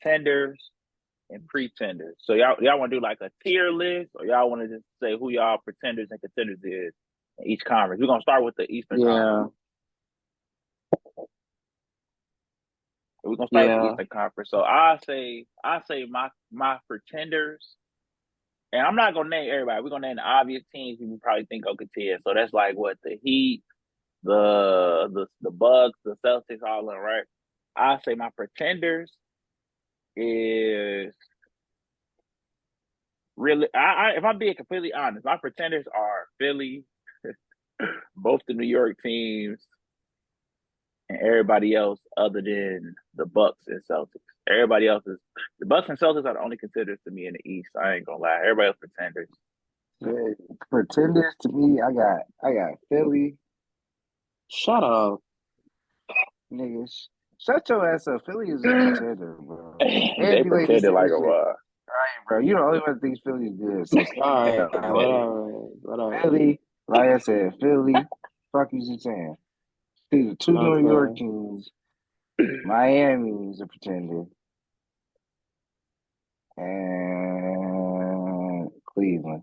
contenders and pretenders. So y'all want to do like a tier list, or y'all want to just say who y'all pretenders and contenders is in each conference? We're gonna start with the Eastern Conference. Yeah, We're gonna start with the yeah. Eastern Conference. So I say my pretenders, and I'm not gonna name everybody. We're gonna name the obvious teams you probably think will contend. So that's like what the Heat, the Bucks, the Celtics, all of them, right? I say my pretenders is really. If I'm being completely honest, my pretenders are Philly, both the New York teams, and everybody else other than the Bucks and Celtics. Everybody else is the Bucks and Celtics are the only contenders to me in the East. I ain't gonna lie. Everybody else pretenders. Yeah, Pretenders to me, I got Philly. Shut up. Niggas. Shut your ass up. Philly is a contender, bro. And They D-Lady pretended said like this a shit. while. Right, bro. You the only one that thinks Philly is good. So All right, Hell no. whatever, whatever. Philly, like I said, Philly. Fuck you saying? See the two New York Okay. teams. Miami is a pretender, and Cleveland.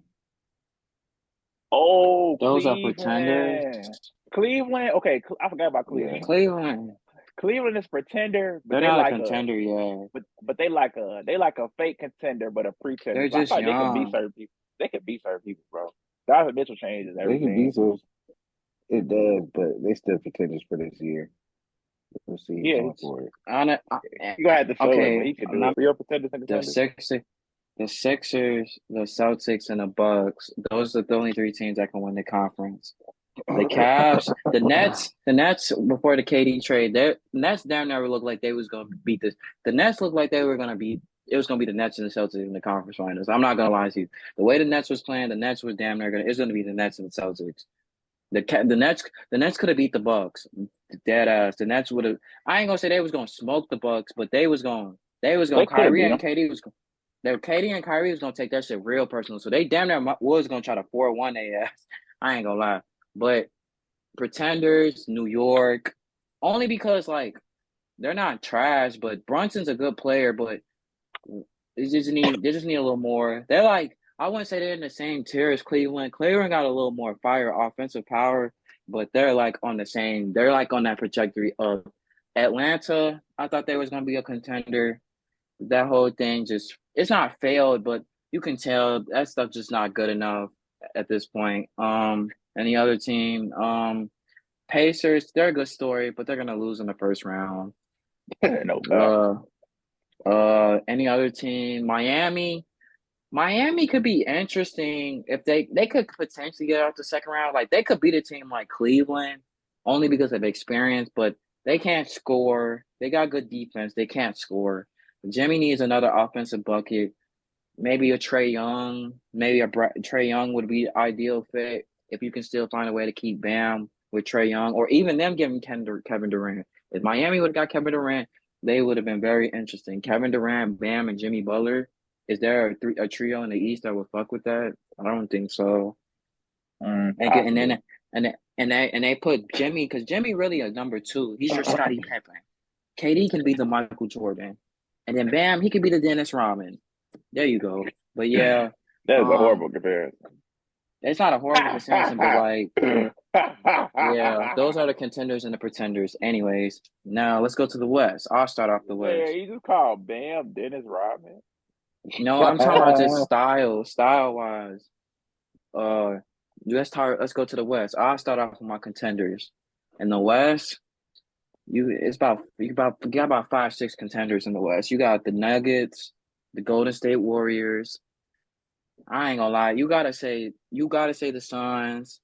Oh, Those are pretenders. Cleveland. Cleveland. Okay, I forgot about Yeah. Cleveland. Cleveland. Cleveland is pretender, but They're they not a like a contender yet. but they like a fake contender, but a pretender. They're So I just thought they could beat young. certain people. They could beat certain people, bro. Donovan Mitchell changes They can everything. beat us. It does, but they still contenders for this year. We'll see Yeah, going forward. On it, you gonna have to show it, but okay, he could do it. not For your pretenders and the contenders. Sixers, the Sixers, the Celtics, and the Bucks. Those are the only three teams that can win the conference. The Cavs, the Nets before the KD trade, the Nets down there looked like they was gonna beat this. The Nets looked like they were gonna beat. It was gonna be the Nets and the Celtics in the conference finals. I'm not gonna lie to you. The way the Nets was playing, the Nets was damn near gonna. It's gonna be the Nets and the Celtics. The Nets could have beat the Bucks. Dead ass. The Nets would have. I ain't gonna say they was gonna smoke the Bucks, but they was They going. could have Kyrie beat and him. KD was. KD and Kyrie was gonna take that shit real personal. So they damn near was gonna try to 4-1 their ass. I ain't gonna lie, but Pretenders, New York, only because like they're not trash, but Brunson's a good player, but they just need a little more. They're like I wouldn't say they're in the same tier as Cleveland. Cleveland got a little more fire offensive power, but they're like on the same. They're like on that trajectory of Atlanta. I thought they was gonna be a contender. That whole thing just it's not failed, but you can tell that stuff just not good enough at this point. Any other team, Pacers, they're a good story, but they're gonna lose in the first round. No cap. Uh, any other team, Miami. Miami could be interesting if they could potentially get out the second round. Like they could beat a team like Cleveland only because of experience, but they can't score. They got good defense. They can't score. Jimmy needs another offensive bucket. Maybe a Trey Young. Maybe Trey Young would be the ideal fit if you can still find a way to keep Bam with Trey Young, or even them giving Kevin Durant. If Miami would have got Kevin Durant, they would have been very interesting. Kevin Durant, Bam, and Jimmy Butler. Is there a trio in the East that would fuck with that? I don't think so. And Possibly. then and they put Jimmy because Jimmy really a number two. He's your Scottie Pippen. KD can be the Michael Jordan, and then Bam he could be the Dennis Rodman. There you go. But yeah, That is a um, horrible comparison. it's not a horrible comparison, but like, yeah, those are the contenders and the pretenders. Anyways, now let's go to the West. I'll start off the Man, West. he just called Bam Dennis Rodman. No, I'm talking about just style wise. Uh, let's go to the West. I'll start off with my contenders. In the West, you got about 5, 6 contenders in the West. You got the Nuggets, the Golden State Warriors. I ain't gonna lie, you gotta say the Suns.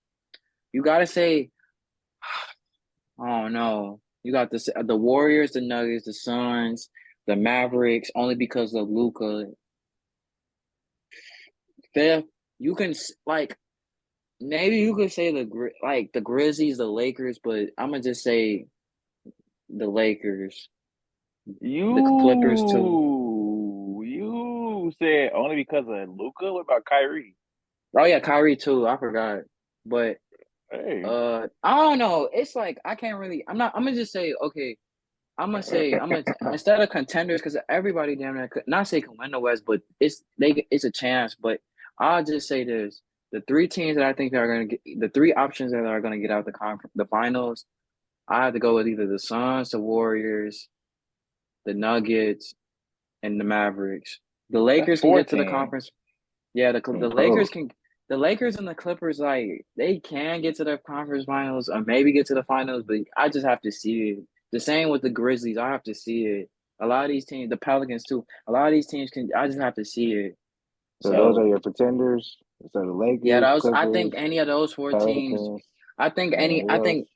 You gotta say, oh no, you got the Warriors, the Nuggets, the Suns, the Mavericks, only because of Luca. Fifth, you can like maybe you could say the Grizzlies, the Lakers, but I'm gonna just say the Lakers, the Clippers too. You said only because of Luca. What about Kyrie? Oh yeah, Kyrie too. I forgot, but Hey, I don't know. It's like I can't really. I'm not. I'm gonna just say okay. instead of contenders, because everybody damn near could not say can win the West, but it's a chance. But I'll just say this: the three teams that I think that are going to get the three options that are going to get out the finals, I have to go with either the Suns, the Warriors, the Nuggets, and the Mavericks. The That's Lakers can get to the 14. conference. Yeah, the Oh, Lakers can. The Lakers and the Clippers, like they can get to the conference finals or maybe get to the finals, but I just have to see it. The same with the Grizzlies, I have to see it. A lot of these teams, the Pelicans too. A lot of these teams can. I just have to see it. so those are So your pretenders. So the yeah, Lakers, those. I think Clippers, any of those four teams. Pelicans, I think and any. I who else? think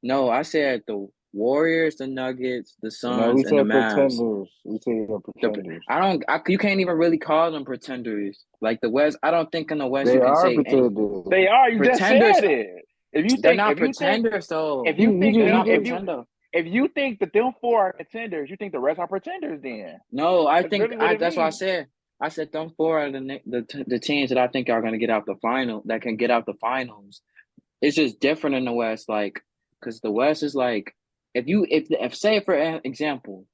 no. I said the Warriors, the Nuggets, the No, we Suns, and the said Mavs. pretenders. We said your The pretenders. I don't. You can't even really call them pretenders. Like the West. I don't think in the West They you can are say any pretenders. They are. You just pretenders. said it. If you They're think, not if you think, pretenders if though. you think They're You not if just you pretender. if you think that them four are contenders, you think the rest are pretenders. Then No, I that's think really what I. it That's what I means. said. I said them four are the teams that I think are going to get out the final. That can get out the finals. It's just different in the West, like because the West is like if say for example,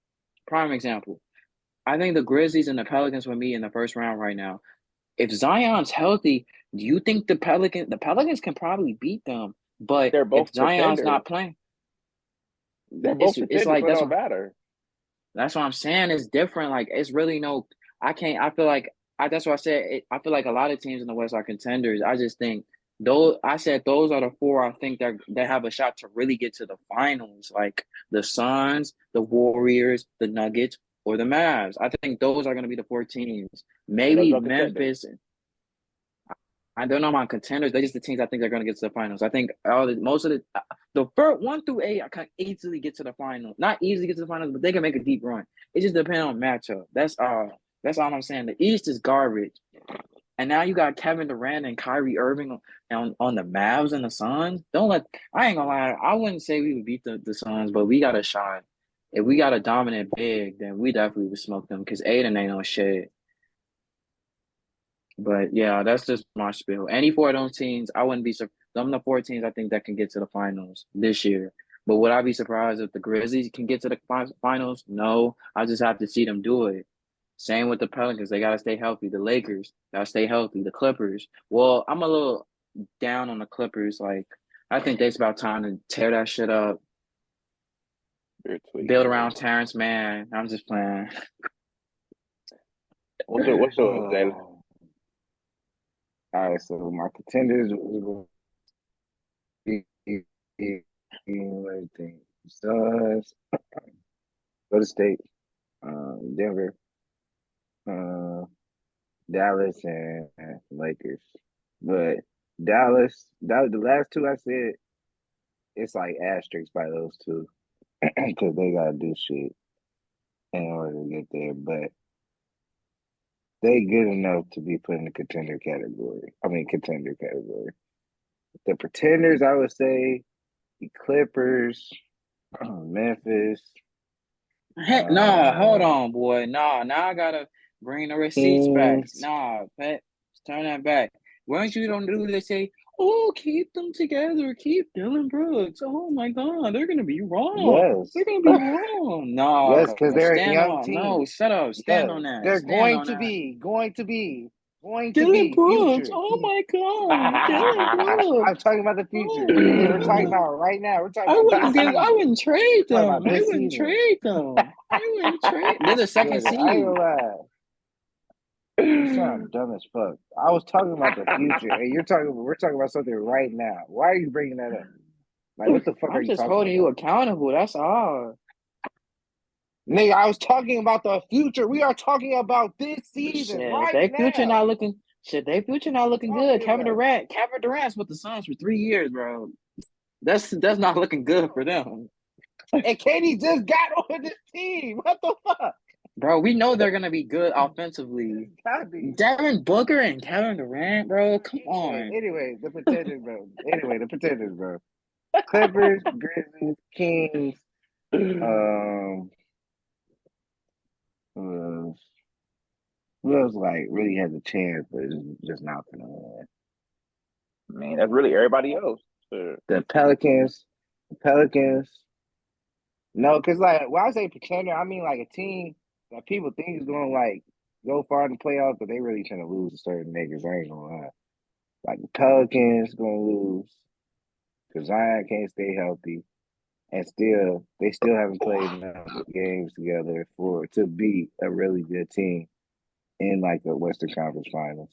prime example. I think the Grizzlies and the Pelicans would meet in the first round right now. If Zion's healthy, do you think the Pelicans can probably beat them? But They're if both Zion's pretenders. not playing, They're both it's pretenders, like so it don't matter. that's what I'm saying. It's different. Like it's really no. I can't. I feel like that's what I said. I feel like a lot of teams in the West are contenders. I just think those. I said those are the four. I think that have a shot to really get to the finals. Like the Suns, the Warriors, the Nuggets, or the Mavs. I think those are going to be the four teams. So those Maybe are contenders. Memphis. I don't know about contenders. They're just the teams I think they're going to get to the finals. I think most of the first 1 through 8 I can easily get to the final. Not easily get to the finals, but they can make a deep run. It just depends on matchup. That's all. That's all I'm saying. The East is garbage, and now you got Kevin Durant and Kyrie Irving on the Mavs and the Suns. Don't let. I ain't gonna lie. I wouldn't say we would beat the Suns, but we got a shot. If we got a dominant big, then we definitely would smoke them because Aiden ain't no shit. But yeah, that's just my spiel. Any four of those teams, I wouldn't be surprised. Them the four teams I think that can get to the finals this year. But would I be surprised if the Grizzlies can get to the finals? No, I just have to see them do it. Same with the Pelicans. They gotta stay healthy. The Lakers gotta stay healthy. The Clippers. Well, I'm a little down on the Clippers. Like I think it's about time to tear that shit up. You're Build tweaking, around bro. Terrence Mann. I'm just playing. What's yours, Jalen? All right, so my contenders will be everything. Suns, go to state, Denver, uh, Dallas, and Lakers. But Dallas, the last two I said, it's like asterisks by those two because they gotta do shit in order to get there. But they good enough to be put in the contender category. I mean, contender category. The pretenders, I would say, the Clippers, Memphis, Heck, no, hold uh, on, boy. No, now I gotta bring the receipts back. Kings. Nah, Pat, turn that back. Once you don't do, they say, "Oh, keep them together, keep Dylan Brooks." Oh my God, they're gonna be wrong. They're They're gonna be wrong. yes, No, because they're a stand young on. No, team. shut up. Stand Yes, on that. they're Stand going on to that. be, going to be, going to Dylan be Brooks. future. Oh my God, Dylan Brooks. I'm talking about the Oh future. my We're talking God. about right now. We're talking I about wouldn't this give. I season. wouldn't trade We're talking them. about I this wouldn't season. trade them. I wouldn't trade. They're the second Nigga, I ain't seed. gonna lie. You sound dumb as fuck. I was talking about the future, and we're talking about something right now. Why are you bringing that up? Like, what the fuck are I'm you just talking holding you about? accountable. That's all. Nigga, I was talking about the future. We are talking about this season Shit, right they future now. not looking. Shit, they future not looking good. Talking Kevin about. Durant. Kevin Durant's with the Suns for 3 years, bro. That's not looking good for them, And Katie just got on this team. What the fuck? bro. We know they're gonna be good offensively. God, be. Devin Booker and Kevin Durant, bro. Come on. Anyway, the pretenders, bro. Anyway, the pretenders, bro. Clippers, Grizzlies, Kings, um, uh, who else like really has a chance, but is just not gonna win? Man, that's really everybody else. Sure. The Pelicans, the Pelicans, No, because like when I say pretender, I mean like a team that people think is gonna like go far in the playoffs, but they really trying to lose to certain niggas. I ain't gonna lie. Like the Pelicans gonna lose because Zion can't stay healthy, and they still haven't played enough games together for to beat a really good team in like the Western Conference Finals.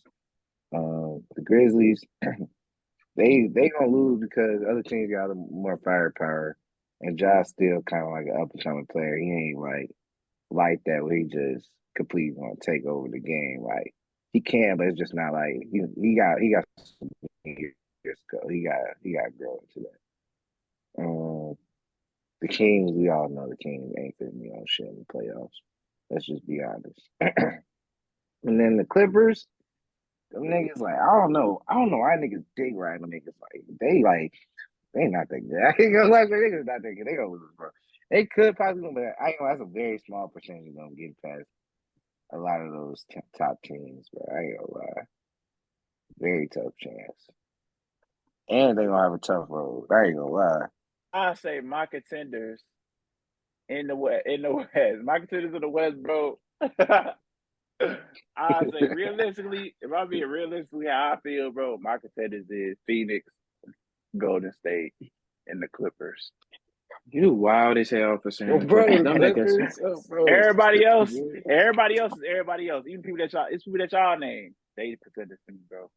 The Grizzlies, they gonna lose because other teams got more firepower, and Josh still kind of like an up and coming player. He ain't like that where he just completely gonna take over the game. Like he can, but it's just not like he got some years to go. He got to grow into that. The Kings, we all know the Kings ain't fitting me on shit in the playoffs. Let's just be honest. And then the Clippers, them niggas like I don't know why niggas dig right them niggas they not that good. I ain't gonna lie, they niggas not that good. They gonna lose, bro. They could possibly, but I ain't gonna. That's a very small percentage of them getting past a lot of those top teams, bro. I ain't gonna lie. Very tough chance. And they gonna have a tough road. I ain't gonna lie. I say my Contenders in the West. My Contenders in the West, bro. I say realistically, if I'm being realistically how I feel, bro, my Contenders is Phoenix, Golden State, and the Clippers. You wild as hell for saying the Bro, Clippers. the Them niggas. Clippers, bro. Everybody else is everybody else. Even people that y'all name, they Contenders to me, bro.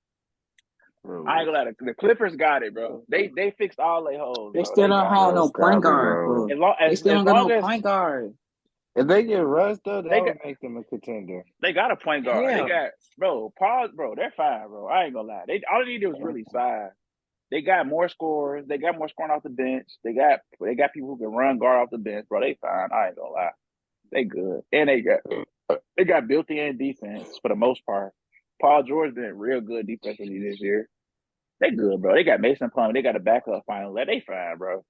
I ain't gonna lie, the Clippers got it, bro. They fixed all their holes, They bro. still They don't got have it. no point guard, bro. bro. They still don't got no point guard. If they get Russ though, that they would got make them a contender. they got a point guard. They Hell, got Paul, bro. They're fine, bro. I ain't gonna lie. They all they needed was really size. They got more scores. They got more scoring off the bench. They got people who can run guard off the bench, bro. They fine. I ain't gonna lie. They good, and they got built-in defense for the most part. Paul George been real good defensively this year. They good, bro. They got Mason Plumlee. They got a backup finally. They fine, bro.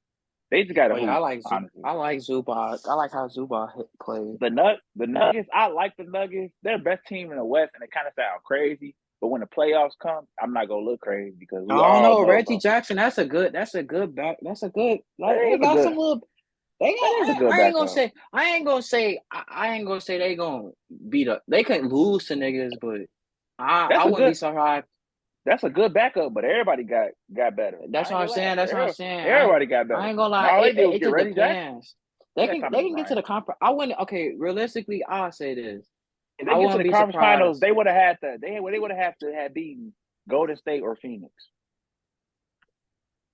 They just got to oh yeah, hoop, honestly. I like Zubac. I like how Zubac plays. The Nuggets, I like the Nuggets. They're the best team in the West, and it kind of sound crazy. But when the playoffs come, I'm not gonna look crazy because I we don't all know know, Reggie bro. Jackson. That's a good back. That's a good like That they is a got good. some little. They got. That is a good I ain't gonna backup. say. I ain't gonna say they gonna beat up. They can lose to niggas, but I That's a wouldn't be good. surprised. That's a good backup. But everybody got better. That's I what ain't I'm gonna lie. saying. That's what I'm saying. Everybody got I better. ain't gonna lie. All they did was It get just Reggie Jackson. depends. They got They Thomas can get to Bryant. the conference. I wouldn't. Okay, realistically, I'll say this. If I they get to wouldn't the be conference finals, surprised. they would have had to. They would have had to have beaten Golden State or Phoenix.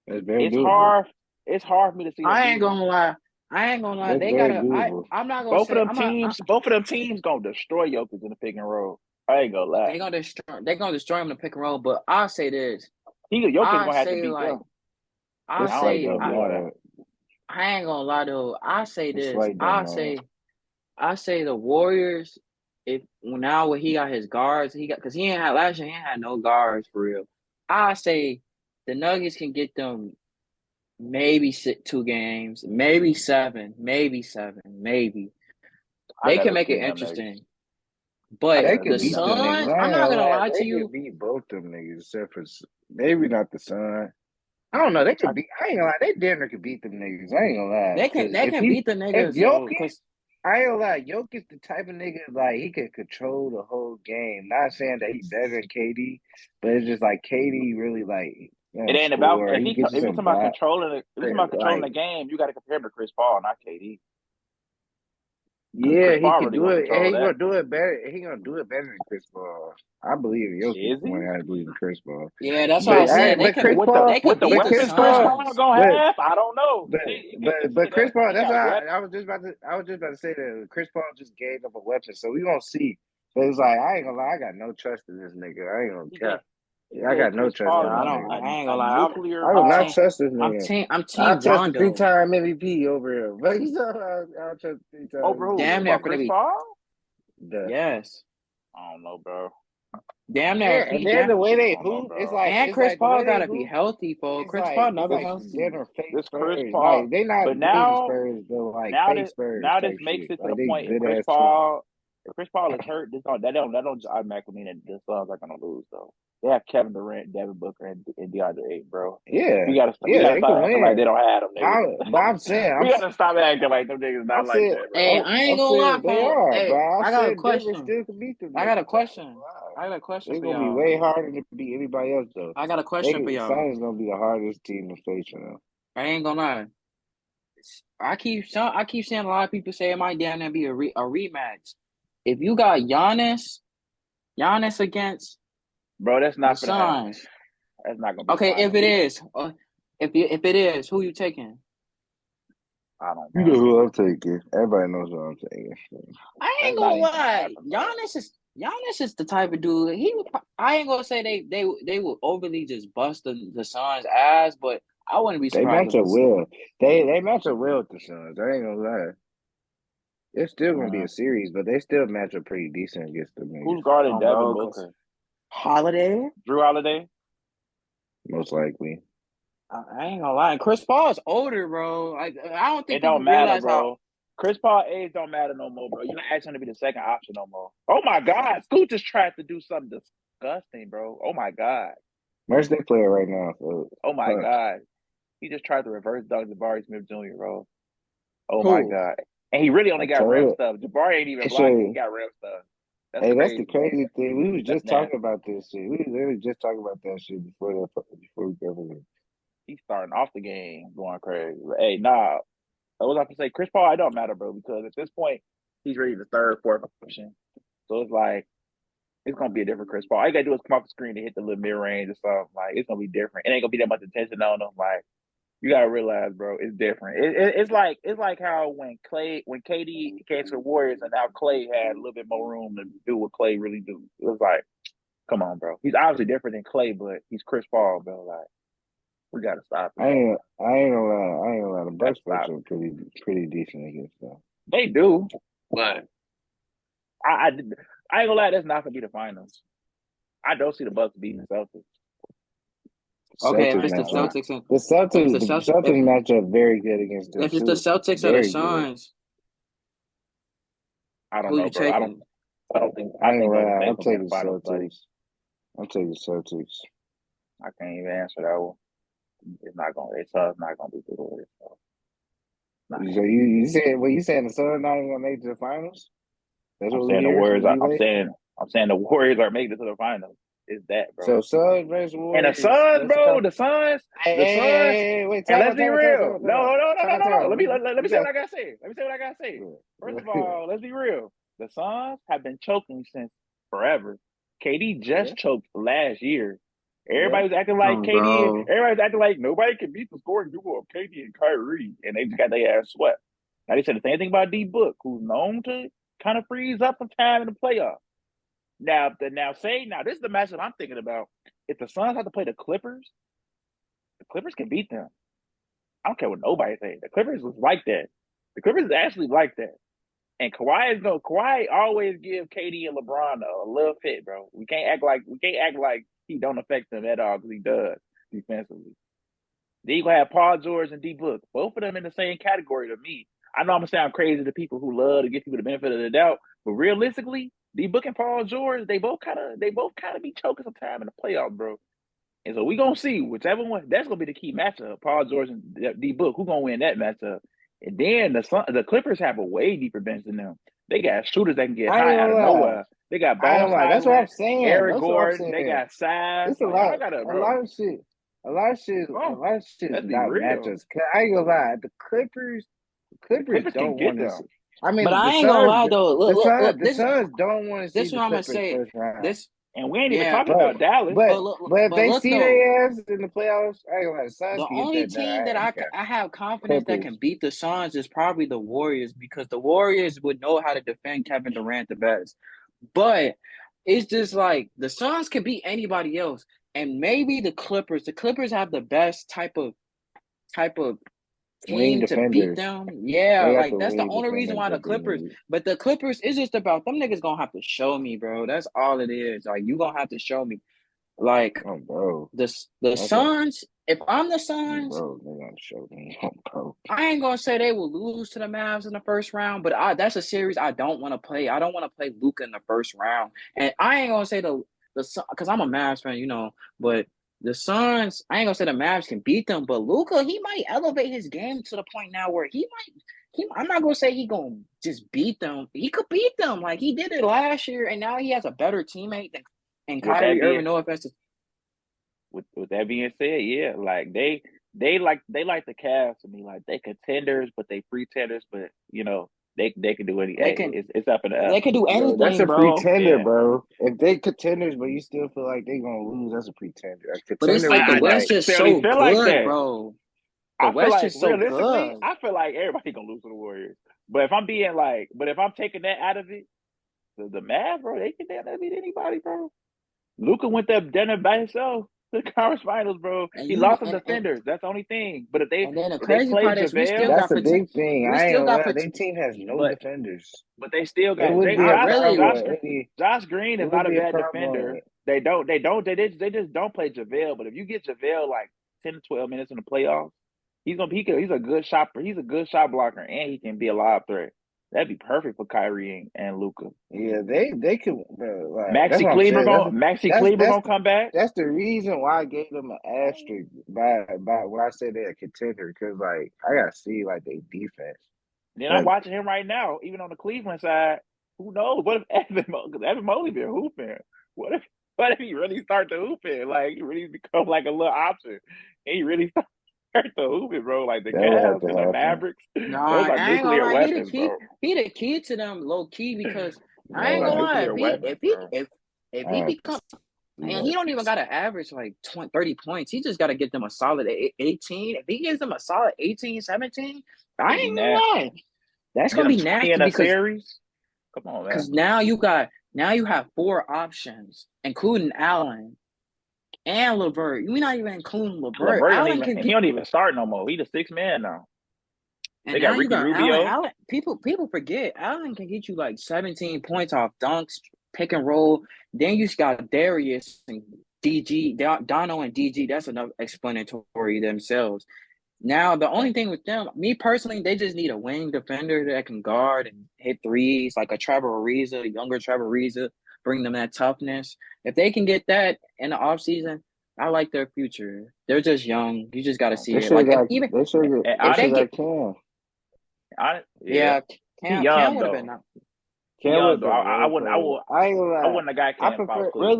That's very It's doable. hard. It's hard for me to see them I ain't beating them. gonna lie. I ain't gonna lie. That's They very gotta. doable. I'm not gonna say. I'm not. Both of them teams gonna destroy Jokic in the pick and roll. I ain't gonna lie. They gonna destroy. They gonna destroy him in the pick and roll. But I'll say this. Jokic I gonna have to say beat like. them. I Let's I don't fight think say. they'll them. do all that. I ain't gonna lie though. I say Let's this. fight them. I say the Warriors. If now when he got his guards, he got because he ain't had last year. He ain't had no guards for real. I say the Nuggets can get them maybe 2 games, maybe seven, maybe. I They can never make it seen them niggas. interesting. I But They never the could seen beat them them niggas. niggas. Suns, I I'm ain't not gonna gonna lie. lie to They you. could beat both them niggas, except for maybe not the Sun. I don't know. They could beat. I ain't gonna lie. They damn near could beat them niggas. I ain't gonna lie. Because They can beat the if niggas though, Jokic, because I ain't gonna lie. Jokic the type of nigga like he could control the whole game. Not saying that he better than KD, but it's just like KD really like It ain't about score. He gets you if you some talking about block. controlling Like the game, you got to compare him to Chris Paul, not KD, because yeah, Chris he Paul could really do gonna it, and control he that. gonna do it better. He gonna do it better than Chris Paul. I believe in Jokic Is more he? than I believe in Chris Paul. yeah, that's what I But said. but Chris Paul, They could beat but the Chris Weapons Chris Paul, Paul Suns. gonna but have, I don't know. but You can't but say Chris that. Paul. He That's got how weapons. I was just about to say that Chris Paul just gave up a weapon, so we gonna see. But it's like I ain't gonna lie, I got no trust in this nigga. I ain't He gonna gave cap. he I gave got no Chris trust Yeah, in Paul this I don't. nigga. I ain't a gonna lie. nuclear I would not bomb. trust this nigga. I'm I team trust the Rondo. 3-time MVP over him, but he's not. I trust the 3-time Over who? You Damn MVP talking near about over finna Chris be. Paul? the. Yes. I don't know, bro. Damn near. Yeah, and He then damn. the way I they don't know, hoop, bro. And it's Chris like the Paul way they gotta be hoop. healthy, folks. Chris Paul It's never like healthy. dinner fake This Chris Spurs. Paul, Like they not but losing now Spurs, but like now fake this Spurs now this type makes shit. it to the Like they point. good ass team. If Chris Paul is hurt, that don't automatically mean that the Suns are gonna lose though. They have Kevin Durant, Devin Booker, and DeAndre Ayton, bro. Yeah, We yeah, gotta they can stop acting like win. they don't have them But I'm saying, niggas. We gotta stop acting like them niggas I not like said, that, bro. Hey, I ain't I'm gonna lie, saying they Paul. are, Hey, but I I got a said Denver question. still can beat them I got a niggas. question. Wow. I got a question It's for gonna be y'all. way harder to beat anybody else though. I got a question for y'all. Suns gonna be the hardest team to face now. I ain't gonna lie. I keep seeing a lot of people say it might damn near be a rematch. If you got Giannis against Bro, that's the not gonna happen. Suns. That's not gonna be the Okay, if final. it is, if it is, who you taking? I don't You know know. who I'm taking. Everybody knows who I'm taking. I ain't That's gonna not even gonna lie. happen, bro. Giannis is the type of dude. I ain't gonna say they will overly just bust the Suns' ass, but I wouldn't be They surprised match if up the well. They match up well with the Suns. I ain't gonna lie. It's still gonna be Uh, a series, but they still match up pretty decent against the who's niggas. guarding Devin bro, cause Booker? Holiday. Drew Holiday? Most likely. I ain't gonna lie. Chris Paul's older, bro. I don't It think people don't matter, realize how. bro. Chris Paul age don't matter no more, bro. You're not asking him to be the second option no more. Oh my God, Scoot just tried to do something disgusting, bro. Oh my God. Where's they player right now? So, Oh my God. He just tried to reverse dunk Jabari Smith Jr., bro. Oh my Who? God. And he really I only got told rim you. stuff. Jabari ain't even They show blocking. He you. got rim stuff. That's Hey, that's the crazy, bro. crazy thing. We was That's just talking nasty. about this shit. We was literally just talking about that shit before we covered it. He's starting off the game going crazy. But, hey, nah. I was about to say Chris Paul, it don't matter, bro, because at this point, he's really the third, fourth option. So it's like, it's gonna be a different Chris Paul. All you gotta do is come off the screen and hit the little mid range or something. Like it's gonna be different. It ain't gonna be that much attention on him. Like you gotta realize, bro, it's different. It's like how when KD came to the Warriors and now Clay had a little bit more room to do what Clay really do. It was like, come on, bro. He's obviously different than Clay, but he's Chris Paul, bro. Like we gotta stop it. I ain't gonna lie. I ain't gonna lie. The Gotta Bucks stop are it. pretty decent against them. They do, but I ain't gonna lie. That's not gonna be the finals. I don't see the Bucks beating the Celtics. Okay, if Celtics I it's ain't the gonna match up. lie. Celtics and The if it's Celtics, the the Celtics, Celtics match up very good against them if it's the too. Celtics or the Very good. Suns, I don't who know, you bro. taking? I I ain't think gonna Golden lie. State's I'm gonna be in the taking finals, buddy. Celtics. I'm taking Celtics. I can't even answer that one. It's not gonna. It's not gonna be the Warriors. So So you said you saying the Suns not even gonna make it to the finals? That's I'm what we saying the hear Warriors. from I'm D-Lake? saying the Warriors are making it to the finals. It's that, bro. So Suns versus And the Warriors. Suns, That's a bro. couple. The Suns. Hey, The hey, hey, Suns. hey, hey, wait, And time let's out, be time out, time out, time real. out, time No, out. no, no, no, Time no, out, no, time no. out. Let me We say got what I gotta say. Let me say what I gotta say. First of yeah. all, let's be real. The Suns have been choking since forever. KD Yeah. just choked last year. Yeah. Everybody was acting like KD. Bro. Everybody was acting like nobody can beat the scoring duo of KD and Kyrie, and they just got their ass swept. Now they said the same thing about D Book, who's known to kind of freeze up some time in the playoffs. Now this is the matchup I'm thinking about. If the Suns have to play the Clippers can beat them. I don't care what nobody says. The Clippers was like that. The Clippers is actually like that. And Kawhi always give KD and LeBron a little fit, bro. We can't act like he don't affect them at all because he does defensively. Then you gonna have Paul George and D Book, both of them in the same category to me. I know I'm gonna sound crazy to people who love to give people the benefit of the doubt, but realistically, D Book and Paul George, they both kind of be choking some time in the playoffs, bro. And so we gonna see whichever one. That's gonna be the key matchup. Paul George and D Book. Who gonna win that matchup? And then the Clippers have a way deeper bench than them. They got shooters that can get I ain't high out gonna of lie. nowhere. They got I ain't Bones gonna lie. That's what I'm Highland, saying. Eric That's what I'm Gordon. They saying. got size. It's a Like lot, y'all gotta, a lot bro. of shit. A lot of shit. A Oh, lot of shit is let's be about real. matchups. I ain't gonna lie. The The Clippers Clippers can don't get want to them. see. I But mean, I ain't gonna lie though. Look. The Suns don't want to see This is the what I'm gonna Clippers say. first round. This, And we ain't even yeah. talking But about Dallas. but But look, but if but they look see though. their ass in the playoffs, I ain't gonna lie. The Suns The can get only that done. team that I ain't care. I have confidence that can Clippers. beat the Suns is probably the Warriors because the Warriors would know how to defend Kevin Durant the best. But it's just like the Suns can beat anybody else, and maybe the Clippers. The Clippers have the best type of Wing team to beat defenders. them. Yeah, They got like the that's the wing only reason defenders why the that they Clippers. need. But the Clippers is just about them niggas gonna have to show me, bro. That's all it is. Like you gonna have to show me. Like Oh, bro. the Okay. Suns. if I'm the Suns, Bro, they're gonna show me, bro. I ain't gonna say they will lose to the Mavs in the first round, but that's a series I don't want to play. I don't want to play Luka in the first round, and I ain't gonna say the Sun because I'm a Mavs fan, but the Suns, I ain't gonna say the Mavs can beat them, but Luka, he might elevate his game to the point now where I'm not gonna say he gonna just beat them. He could beat them like he did it last year, and now he has a better teammate than With that Kyrie Irving. being No offense to with that being said, yeah, like they like the Cavs to me. Like they contenders, but they pretenders. But they can do any. they Hey, can it's up in the air. they can do Bro, that's anything, a bro. pretender, Yeah, bro. If they contenders, but you still feel like they gonna lose, that's a pretender. A But it's contender like would the be I don't West like, just necessarily so feel like good, that. bro. The I feel West like just so realistically, good. I feel like everybody gonna lose to the Warriors. But if I'm taking that out of it, the Mavs, bro, they can damn near beat anybody, bro. Luca went up dinner by himself to the conference finals, bro. And He you lost some and defenders. That's the only thing. But and then the if they crazy play part is JaVale, that's a big thing. we I ain't still gonna got lie, their team has no but defenders. but they still It got would be a not really. problem. Josh Green It is would not a be a bad problem. defender. They just don't play JaVale. But if you get JaVale like 10 to 12 minutes in the playoffs, he's a good shot. He's a good shot blocker, and he can be a live threat. That'd be perfect for Kyrie and Luca. Yeah, they could. Like that's what I'm Maxi that's Kleber that's gonna come back. that's the reason why I gave them an asterisk by when I said they're a contender, because like I gotta see like their defense. Then I'm Like watching him right now, even on the Cleveland side. Who knows? What if because Evan Mobley been hooping? What if what if he really start to hooping? Like he really become like a little option. And he really start to hooping, bro. Like the that would have Cavs to and the happen. Mavericks, Nah, those are I ain't gonna nuclear lie. weapons, bro. He the key to them low key because I Those ain't are gonna lie. Nuts, nuclear weapons, bro. If he nuts, become and he don't even got to average like 20, 30 points. He just got to get them a solid 18. If he gives them a solid 18, 17, I It'd be ain't gonna lie. nasty. That's Get gonna them be 20 nasty in a series. Come on, because man. now you have four options, including Allen and LeVert. We're not even including LeVert. LeVert don't Allen even can he get don't even start no more. He the sixth man now. and They now got you Ricky got Allen. Rubio. People forget Allen can get you like 17 points off dunks, pick and roll. Then you got Darius and DG, Dono and DG. That's enough explanatory themselves. Now the only thing with them, me personally, they just need a wing defender that can guard and hit threes, like a Trevor Ariza, younger Trevor Ariza, bring them that toughness. If they can get that in the offseason, I like their future. They're just young. You just got to see They it. should have Like got. They should have. And They if should they have get got Cam. yeah, yeah, he Cam young would have been though. not. He Cam would young have though. been I real wouldn't. cold. I ain't gonna I lie. wouldn't have got I Cam if I was prefer. Cleveland.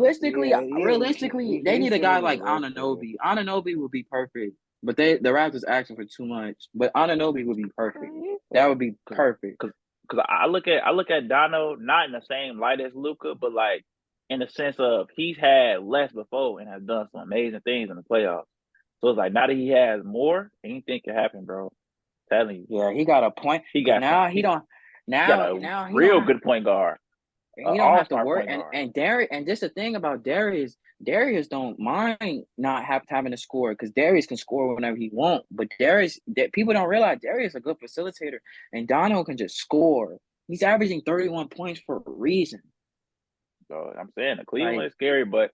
Realistically, they He need a should guy have like been real cold. Anunoby. Anunoby would be perfect, but the Raptors asking for too much. But Anunoby would be perfect. That would be perfect. Because I look at Dono not in the same light as Luca, but like in the sense of he's had less before and has done some amazing things in the playoffs. So it's like now that he has more, anything can happen, bro. I'm telling you, Yeah, he got a point he because got some. now he don't. He got a Now real good point guard, an he don't all have to star worry. point guard. And Darius, and just the thing about Darius, Darius don't mind not having to score because Darius can score whenever he want. But people don't realize Darius is a good facilitator, and Dono can just score. He's averaging 31 points for a reason. So I'm saying the Cleveland Like, is scary, but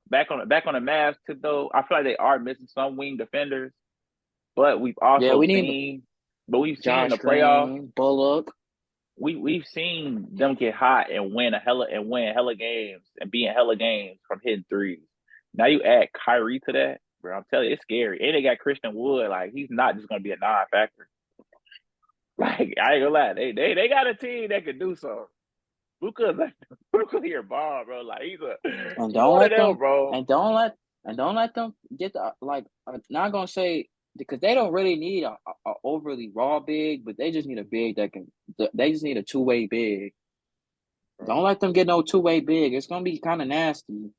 back on the Mavs tip though, I feel like they are missing some wing defenders. But yeah, we need we've seen in Josh the playoffs, Green, Bullock. we've seen them get hot and win hella games and be in hella games from hitting threes. Now you add Kyrie to that, bro. I'm telling you, it's scary. And they got Christian Wood, like he's not just gonna be a non-factor. Like I ain't gonna lie, they got a team that can do so. Luka's here, ball, bro. Like And he don't one of let them, them bro. don't let them get not gonna say because they don't really need a overly raw big, but they just need a big that can they just need a two-way big. Don't let them get no two-way big. It's gonna be kind of nasty.